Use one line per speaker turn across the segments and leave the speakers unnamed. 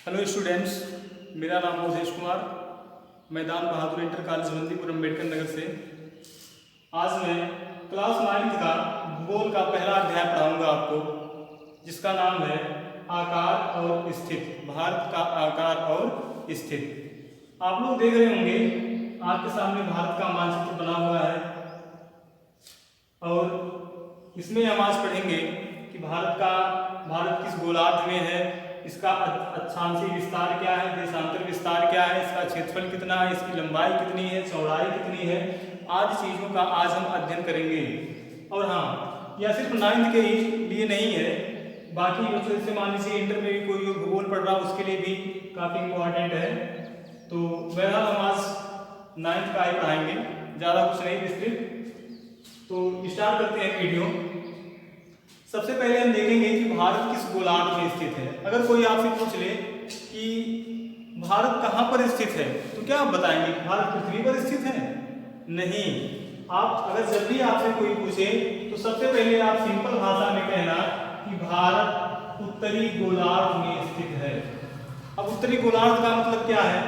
Hello students, मेरा नाम अवधेश कुमार। मैदान बहादुर इंटर कॉलेज बंदीपुर अम्बेडकर नगर से आज मैं क्लास 9th का भूगोल का पहला अध्याय पढ़ाऊंगा आपको, जिसका नाम है आकार और स्थिति। भारत का आकार और स्थिति। आप लोग देख रहे होंगे आपके सामने भारत का मानचित्र बना हुआ है और इसमें हम आज पढ़ेंगे कि भारत किस गोलार्ध में है, इसका अक्षांशीय विस्तार क्या है, देशांतर विस्तार क्या है, इसका क्षेत्रफल कितना है, इसकी लंबाई कितनी है, चौड़ाई कितनी है, आदि चीज़ों का आज हम अध्ययन करेंगे। और हाँ, यह सिर्फ 9th के ही लिए नहीं है, बाकी बच्चों जैसे मान लीजिए इंटर में भी कोई भूगोल पढ़ रहा उसके लिए भी काफ़ी इम्पोर्टेंट है। तो बहरहाल हम आज 9th का ही पढ़ाएंगे, ज़्यादा कुछ नहीं विस्तृत। तो स्टार्ट करते हैं वीडियो। सबसे पहले हम देखेंगे कि भारत किस गोलार्ध में स्थित है। अगर कोई आपसे पूछ ले कि भारत कहाँ पर स्थित है तो क्या आप बताएंगे कि भारत पृथ्वी पर स्थित है? नहीं। आप अगर जब भी आपसे कोई पूछे तो सबसे पहले आप सिंपल भाषा में कहना कि भारत उत्तरी गोलार्ध में स्थित है। अब उत्तरी गोलार्ध का मतलब क्या है?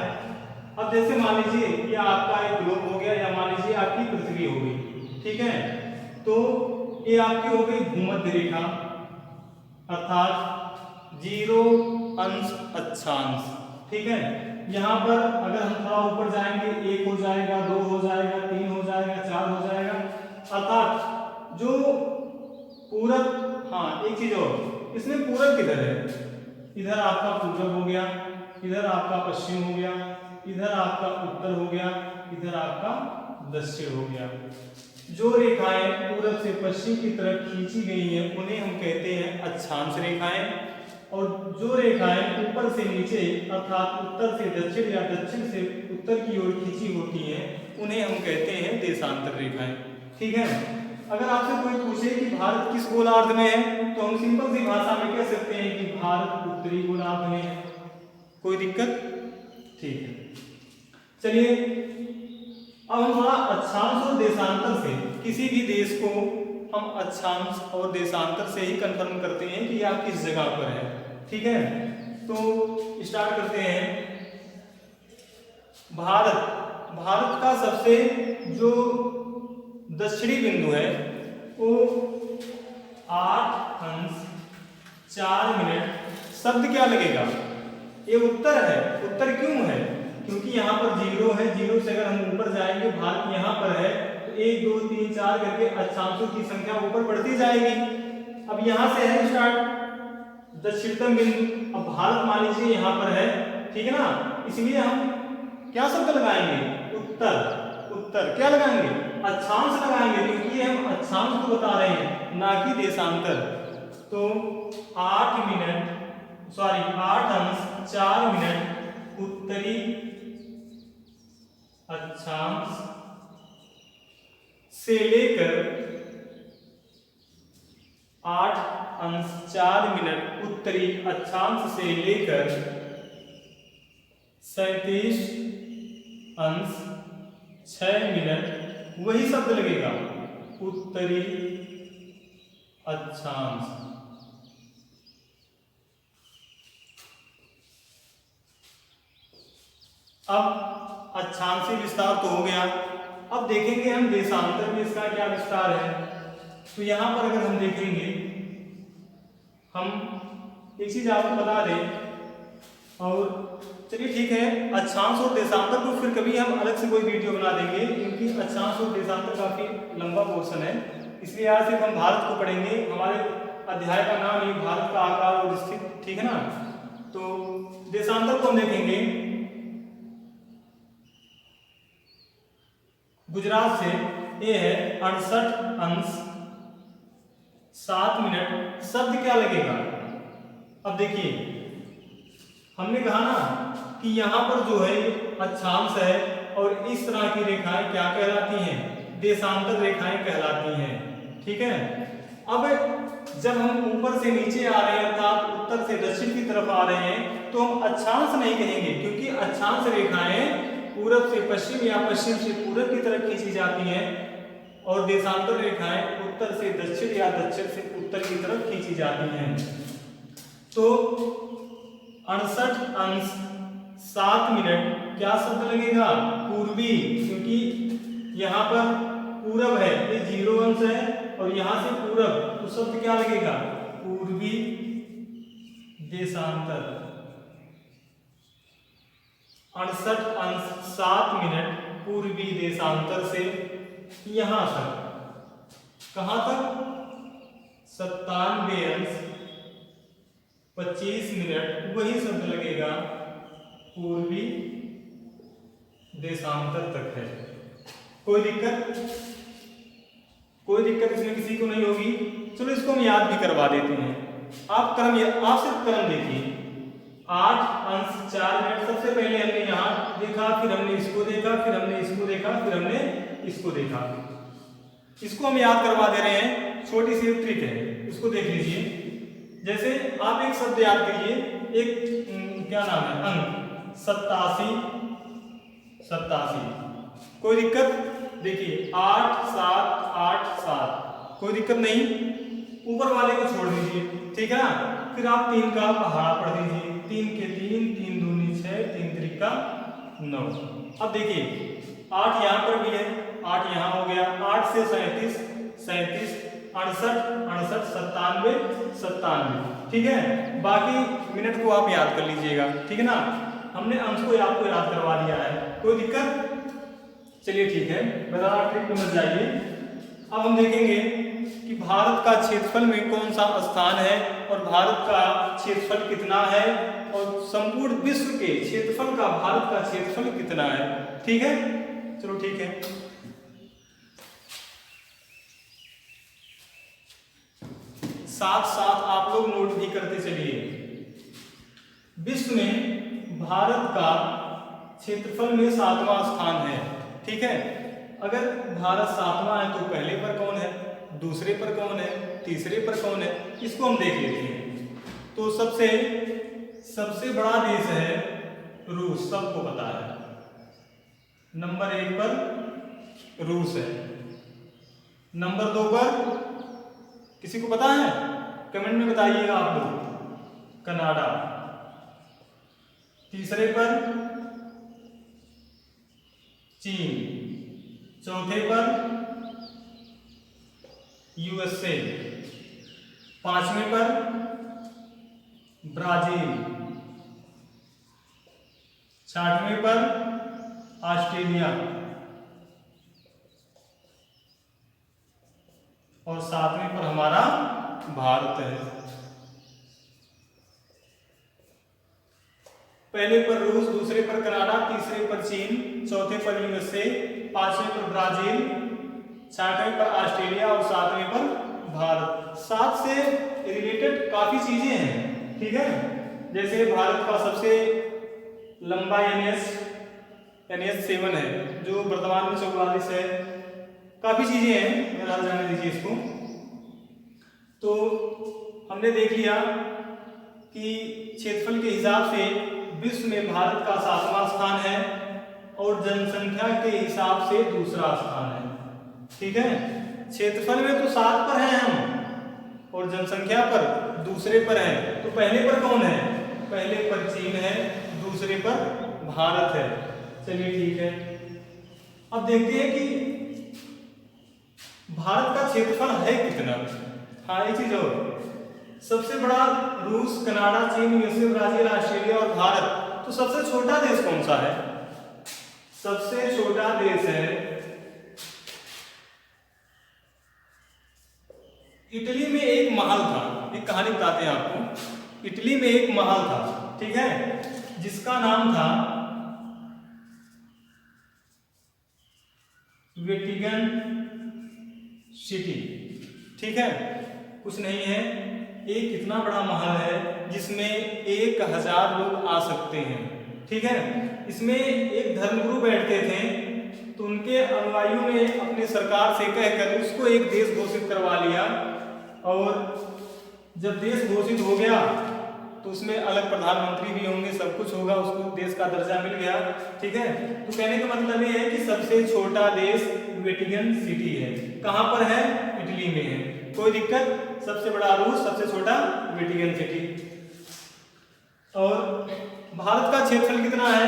अब जैसे मान लीजिए ये आपका एक ग्लोब हो गया या मान लीजिए आपकी पृथ्वी हो गई, ठीक है। तो ये आपकी हो गई भूमध्य रेखा अर्थात 0 अंश अक्षांश, ठीक है। यहाँ पर अगर हम थोड़ा ऊपर जाएंगे 1 हो जाएगा, 2 हो जाएगा, 3 हो जाएगा, 4 हो जाएगा, अर्थात जो पूरब, हाँ एक चीज और, इसमें पूरब किधर है? इधर आपका पूरब हो गया, इधर आपका पश्चिम हो गया, इधर आपका उत्तर हो गया, इधर आपका दक्षिण हो गया। जो रेखाएं पूरब से पश्चिम की तरफ खींची गई हैं उन्हें हम कहते हैं अक्षांश रेखाएं, और जो रेखाएं ऊपर से नीचे अर्थात उत्तर से दक्षिण या दक्षिण से उत्तर की ओर खींची होती हैं उन्हें हम कहते हैं देशांतर रेखाएं, ठीक है। अगर आपसे कोई पूछे कि भारत किस गोलार्ध में है तो हम सिंपल सी भाषा में कह सकते हैं कि भारत उत्तरी गोलार्ध में है। कोई दिक्कत? ठीक है। चलिए अब हम थोड़ा अक्षांश और देशांतर से, किसी भी देश को हम अक्षांश और देशांतर से ही कंफर्म करते हैं कि यह किस जगह पर है, ठीक है। तो स्टार्ट करते हैं। भारत का सबसे जो दक्षिणी बिंदु है वो 8 अंश 4 मिनट। शब्द क्या लगेगा? ये उत्तर है। उत्तर क्यों है? क्योंकि यहाँ पर 0 है, 0 से अगर हम ऊपर जाएंगे, भारत यहाँ पर है तो 1 2 3 4 करके अक्षांशों की संख्या ऊपर बढ़ती जाएगी। अब यहाँ से है स्टार्ट दक्षिणतम बिंदु। अब भारत मान लीजिए यहाँ पर है, ठीक है ना, इसलिए हम क्या शब्द लगाएंगे? उत्तर। उत्तर क्या लगाएंगे? अक्षांश लगाएंगे, क्योंकि हम अक्षांश को बता रहे हैं ना कि देशांतर। तो 8 अंश 4 मिनट उत्तरी अक्षांश से लेकर 8 अंश 4 मिनट उत्तरी अक्षांश से लेकर 37 अंश 6 मिनट, वही शब्द लगेगा उत्तरी अक्षांश। अब अक्षांशीय विस्तार तो हो गया। अब देखेंगे हम देशांतर में इसका क्या विस्तार है। तो यहां पर अगर हम देखेंगे, हम एक चीज आपको बता दें, और चलिए ठीक है, अक्षांश और देशांतर को फिर कभी हम अलग से कोई वीडियो बना देंगे, क्योंकि अक्षांश और देशांतर काफी लंबा पोर्शन है, इसलिए आज सिर्फ हम भारत को पढ़ेंगे। हमारे अध्याय का नाम ही भारत का आकार और स्थिति, ठीक है ना। तो देशांतर को हम देखेंगे। गुजरात से ये है 68 अंश 7 मिनट। शब्द क्या लगेगा? अब देखिए, हमने कहा ना कि यहाँ पर जो है अक्षांश है और इस तरह की रेखाएं क्या कहलाती हैं? देशांतर रेखाएं कहलाती हैं, ठीक है। अब जब हम ऊपर से नीचे आ रहे हैं अर्थात उत्तर से दक्षिण की तरफ आ रहे हैं तो हम अक्षांश नहीं कहेंगे, क्योंकि अक्षांश रेखाएं पूरब से पश्चिम या पश्चिम से पूरब की तरफ खींची जाती हैं और देशांतर रेखाएं उत्तर से दक्षिण या दक्षिण से उत्तर की तरफ खींची जाती हैं। तो 68 अंश 7 मिनट, क्या शब्द लगेगा? पूर्वी, क्योंकि यहाँ पर पूरब है, ये 0 अंश है और यहाँ से पूरब, तो शब्द क्या लगेगा? पूर्वी देशांतर। 68 अंश 7 मिनट पूर्वी देशांतर से यहां तक, कहां तक? 97 अंश 25 मिनट, वही शब्द लगेगा पूर्वी देशांतर तक है। कोई दिक्कत? कोई दिक्कत इसमें किसी को नहीं होगी। चलो इसको हम याद भी करवा देते हैं। आप सिर्फ क्रम देखिए। 8 अंश 4 मिनट, सबसे पहले हमने यहाँ देखा, फिर हमने इसको देखा, फिर हमने इसको देखा, फिर हमने इसको देखा। इसको हम याद करवा दे रहे हैं, छोटी सी ट्रिक है, इसको देख लीजिए। जैसे आप एक शब्द याद करिए, एक क्या नाम है? अंक 87। कोई दिक्कत? देखिए 8 7 8 7, कोई दिक्कत नहीं। ऊपर वाले को छोड़ दीजिए, ठीक है ना। फिर आप 3 का पहाड़ा पढ़ दीजिए, 3 के 3, 3 दूनी 6, 3 त्रिका 9। अब देखिए 8 यहाँ पर भी है, 8 यहाँ हो गया, 8 से 37, 67, 97, 97, ठीक है। बाकी मिनट को आप याद कर लीजिएगा, ठीक है ना। हमने अंश को आपको याद करवा दिया है, कोई दिक्कत? चलिए ठीक है, बराबर ट्रिक में मत जाइए। अब हम देखेंगे कि भारत का क्षेत्रफल में कौन सा स्थान है और भारत का क्षेत्रफल कितना है और संपूर्ण विश्व के क्षेत्रफल का भारत का क्षेत्रफल कितना है, ठीक है। चलो ठीक है। साथ साथ आप लोग नोट भी करते चलिए। विश्व में भारत का क्षेत्रफल में 7वां स्थान है, ठीक है। अगर भारत 7वां है तो पहले पर कौन है, दूसरे पर कौन है, तीसरे पर कौन है, इसको हम देख लेते हैं। तो सबसे बड़ा देश है रूस, सबको पता है। नंबर 1 पर रूस है। नंबर 2 पर किसी को पता है? कमेंट में बताइएगा आप लोग। कनाडा। तीसरे पर चीन। चौथे पर यूएसए। 5वें पर ब्राजील। 6वें पर ऑस्ट्रेलिया और 7वें पर हमारा भारत है। पहले पर रूस, दूसरे पर कनाडा, तीसरे पर चीन, चौथे पर यूएसए, 5वें पर ब्राजील, 6वें पर ऑस्ट्रेलिया और 7वें पर भारत। 7 से रिलेटेड काफी चीजें हैं, ठीक है। जैसे भारत का सबसे लंबा NH7 है जो वर्तमान में 44 है। काफी चीजें हैं, मेरा जाने दीजिए इसको। तो हमने देख लिया कि क्षेत्रफल के हिसाब से विश्व में भारत का 7वां स्थान है और जनसंख्या के हिसाब से दूसरा स्थान है, ठीक है। क्षेत्रफल में तो 7 पर हैं हम और जनसंख्या पर दूसरे पर है। तो पहले पर कौन है? पहले पर चीन है, दूसरे पर भारत है। चलिए ठीक है। अब देखते हैं कि भारत का क्षेत्रफल है कितना। हाँ, एक चीज और, सबसे बड़ा रूस, कनाडा, चीन, यूएसए, ब्राजील, ऑस्ट्रेलिया और भारत। तो सबसे छोटा देश कौन सा है? सबसे छोटा देश है इटली में एक महल था। एक कहानी बताते हैं आपको। इटली में एक महल था, ठीक है, जिसका नाम था वेटिकन सिटी, ठीक है। कुछ नहीं है, एक इतना बड़ा महल है जिसमें 1000 लोग आ सकते हैं, ठीक है। इसमें एक धर्मगुरु बैठते थे, तो उनके अनुयायियों ने अपने सरकार से कहकर उसको एक देश घोषित करवा लिया। और जब देश घोषित हो गया तो उसमें अलग प्रधानमंत्री भी होंगे, सब कुछ होगा, उसको देश का दर्जा मिल गया, ठीक है। तो कहने का मतलब ये है कि सबसे छोटा देश वेटिकन सिटी है। कहां पर है? इटली में है। कोई दिक्कत? सबसे बड़ा रूस, सबसे छोटा वेटिकन सिटी। और भारत का क्षेत्रफल कितना है?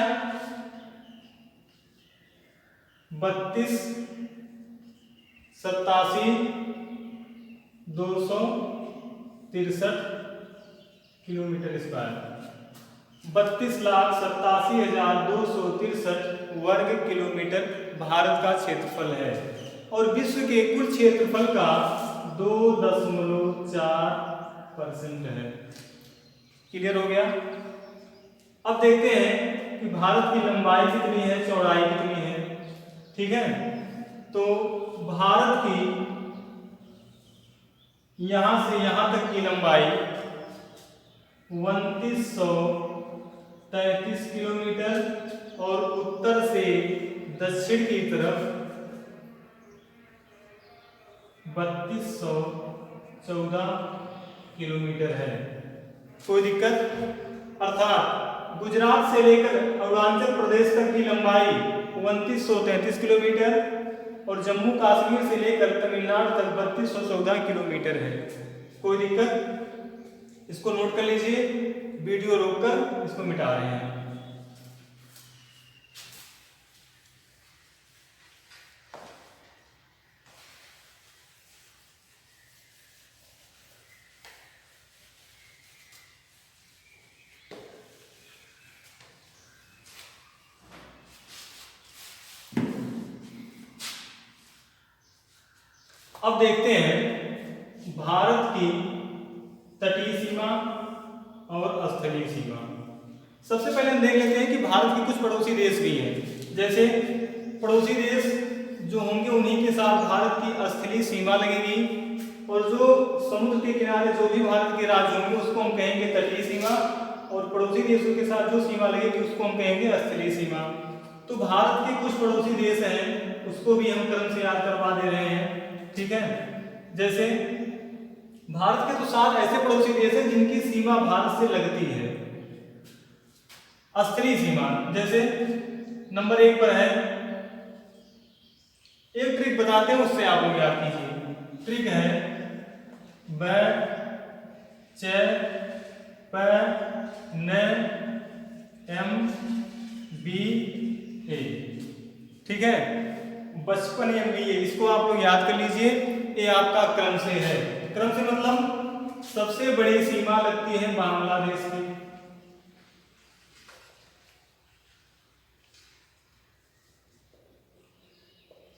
32,87,263 किलोमीटर स्क्वायर, 32,87,263 वर्ग किलोमीटर भारत का क्षेत्रफल है। और विश्व के कुल क्षेत्रफल का 2.4% है। क्लियर हो गया? अब देखते हैं कि भारत की लंबाई कितनी है, चौड़ाई कितनी है। ठीक है, तो भारत की यहां से यहां तक की लंबाई 2933 किलोमीटर और उत्तर से दक्षिण की तरफ 3214 किलोमीटर है। कोई दिक्कत? अर्थात गुजरात से लेकर अरुणाचल प्रदेश तक की लंबाई 2933 किलोमीटर और जम्मू कश्मीर से लेकर तमिलनाडु तक 3214 किलोमीटर है। कोई दिक्कत? इसको नोट कर लीजिए, वीडियो रोककर इसको मिटा रहे हैं। अब देखते हैं भारत की तटीय सीमा और स्थलीय सीमा। सबसे पहले हम देख लेते हैं कि भारत के कुछ पड़ोसी देश भी हैं। जैसे पड़ोसी देश जो होंगे उन्हीं के साथ भारत की स्थलीय सीमा लगेगी, और जो समुद्र के किनारे जो भी भारत के राज्य होंगे उसको हम कहेंगे तटीय सीमा, और पड़ोसी देशों के साथ जो सीमा लगेगी उसको हम कहेंगे स्थलीय सीमा। तो भारत के कुछ पड़ोसी देश हैं, उसको भी हम क्रम से याद करवा दे रहे हैं। ठीक है, जैसे भारत के तो 7 ऐसे पड़ोसी देश हैं जिनकी सीमा भारत से लगती है। स्थलीय सीमा जैसे नंबर 1 पर है, एक ट्रिक बताते हैं उससे आप लोग याद कीजिए। ट्रिक है ब च प न एम बी ए। ठीक है, 55 MBA, इसको आप लोग याद कर लीजिए। ये आपका क्रम से है। क्रम से मतलब सबसे बड़ी सीमा लगती है बांग्लादेश की,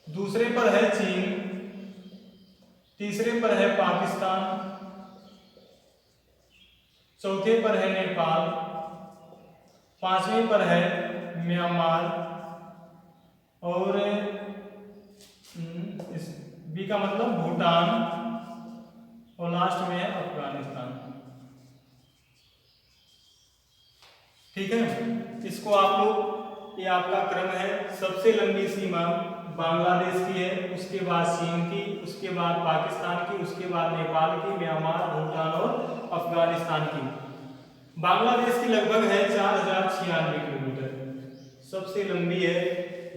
दूसरे पर है चीन, तीसरे पर है पाकिस्तान, चौथे पर है नेपाल, 5वें पर है म्यांमार, और बी का मतलब भूटान, और लास्ट में है अफगानिस्तान। ठीक है, इसको आप लोग, ये आपका क्रम है। सबसे लंबी सीमा बांग्लादेश की है, उसके बाद चीन की, उसके बाद पाकिस्तान की, उसके बाद नेपाल की, म्यांमार, भूटान और अफगानिस्तान की। बांग्लादेश की लगभग है 4096 किलोमीटर, सबसे लंबी है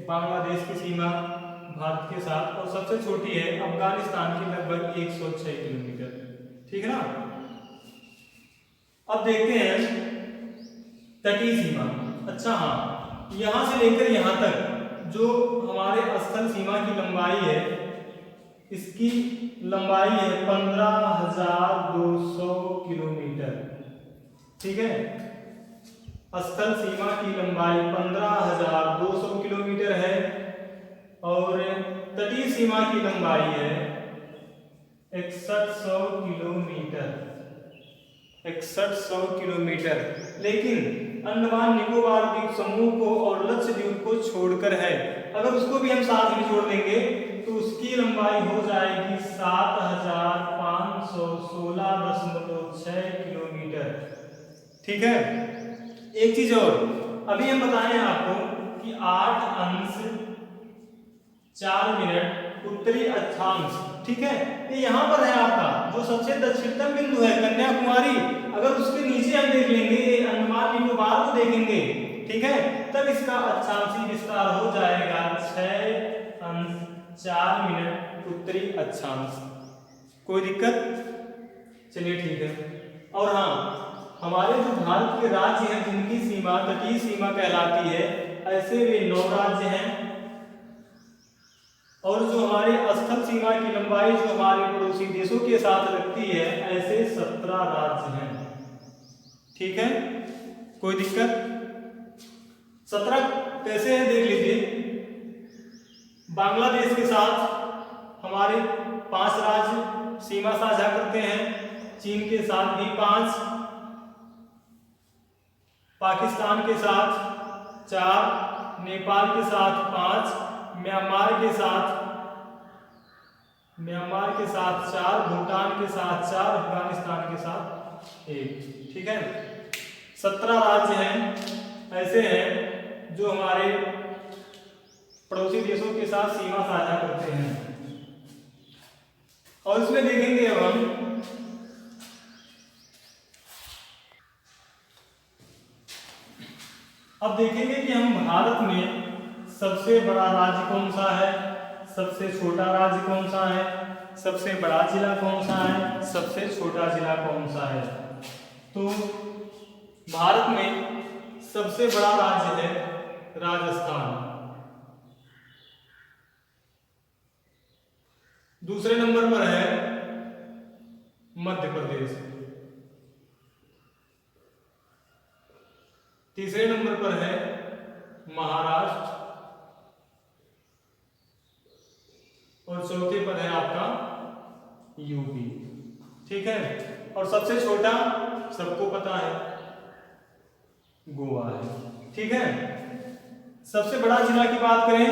बांग्लादेश की सीमा भारत के साथ, और सबसे छोटी है अफगानिस्तान की लगभग 106 किलोमीटर। ठीक है ना? अब देखते हैं तटीय सीमा। अच्छा हाँ, यहां से लेकर यहां तक जो हमारे स्थल सीमा की लंबाई है, इसकी लंबाई है 15,200 किलोमीटर। ठीक है, स्थल सीमा की लंबाई 15,200 किलोमीटर है, और तटीय सीमा की लंबाई है 6100 किलोमीटर, 6100 किलोमीटर। लेकिन अंडमान निकोबार द्वीप समूह को और लक्षद्वीप को छोड़कर है। अगर उसको भी हम साथ में जोड़ देंगे तो उसकी लंबाई हो जाएगी 7516.6 किलोमीटर। ठीक है, एक चीज और, अभी हम बताएं आपको कि 8:04 उत्तरी अक्षांश। ठीक है, ये यहाँ पर है आपका जो सबसे दक्षिणतम बिंदु है कन्याकुमारी। अगर उसके नीचे हम देख लेंगे अंडमान निकोबार को देखेंगे, ठीक है, तब इसका अक्षांशीय विस्तार हो जाएगा 6:04 उत्तरी अक्षांश। कोई दिक्कत? चलिए ठीक है। और हाँ, हमारे जो भारत के राज्य हैं जिनकी सीमा तटीय सीमा कहलाती है, ऐसे वे 9 राज्य हैं। और जो हमारी स्थल सीमा की लंबाई जो हमारे पड़ोसी देशों के साथ लगती है, ऐसे 17 राज्य हैं। ठीक है, कोई दिक्कत? 17 कैसे हैं देख लीजिए। बांग्लादेश के साथ हमारे 5 राज्य सीमा साझा करते हैं, चीन के साथ भी 5, पाकिस्तान के साथ 4, नेपाल के साथ 5, म्यांमार के साथ 4, भूटान के साथ 4, अफगानिस्तान के साथ 1। ठीक है, 17 राज्य हैं ऐसे हैं जो हमारे पड़ोसी देशों के साथ सीमा साझा करते हैं। और इसमें देखेंगे अब देखेंगे कि हम भारत में सबसे बड़ा राज्य कौन सा है, सबसे छोटा राज्य कौन सा है, सबसे बड़ा जिला कौन सा है, सबसे छोटा जिला कौन सा है। तो भारत में सबसे बड़ा राज्य है राजस्थान, दूसरे नंबर पर है मध्य प्रदेश, तीसरे नंबर पर है महाराष्ट्र, और चौथे पर है आपका यूपी। ठीक है, और सबसे छोटा सबको पता है गोवा है। ठीक है, सबसे बड़ा जिला की बात करें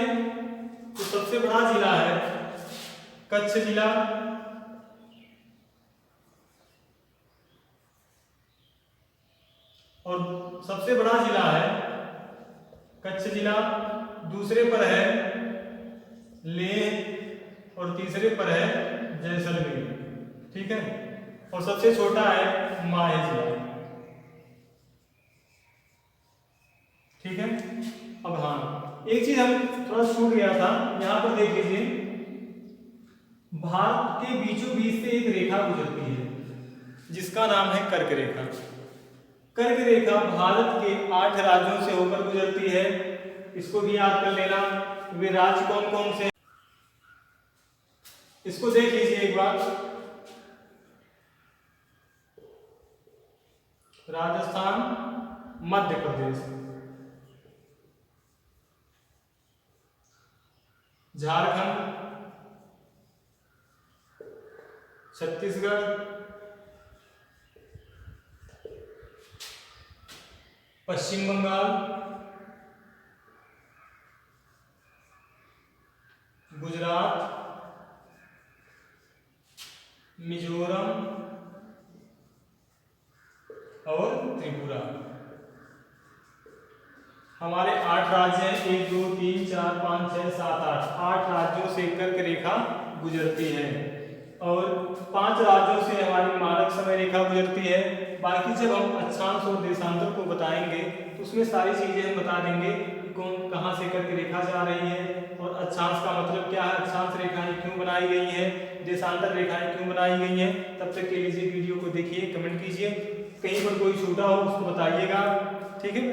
तो सबसे बड़ा जिला है कच्छ जिला, और सबसे बड़ा जिला है कच्छ जिला, दूसरे पर है लेह, और तीसरे पर है जैसलमेर। ठीक है, और सबसे छोटा है माहे जिला। ठीक है, अब हाँ एक चीज हम थोड़ा छूट गया था, यहां पर देख लीजिए, भारत के बीचों बीच से एक रेखा गुजरती है जिसका नाम है कर्क रेखा। कर्क रेखा भारत के 8 राज्यों से होकर गुजरती है, इसको भी याद कर लेना। वे राज्य कौन कौन से, इसको देख लीजिए एक बार। राजस्थान, मध्य प्रदेश, झारखंड, छत्तीसगढ़, पश्चिम बंगाल, गुजरात, मिजोरम और त्रिपुरा। हमारे 8 राज्य हैं, 1 2 3 4 5 6 7 8 राज्यों से कर्क रेखा गुजरती है, और 5 राज्यों से हमारी मानक समय रेखा गुजरती है। बाकी जब हम अक्षांश और देशांतर को बताएंगे तो उसमें सारी चीजें हम बता देंगे कि कौन कहाँ से कर्क रेखा जा रही है, और अक्षांश का मतलब क्या है, अक्षांश रेखाएं क्यों बनाई गई है, देशांतर रेखाएं क्यों बनाई गई हैं। तब तक के लिए वीडियो को देखिए, कमेंट कीजिए, कहीं पर कोई छूटा हो उसको बताइएगा। ठीक है।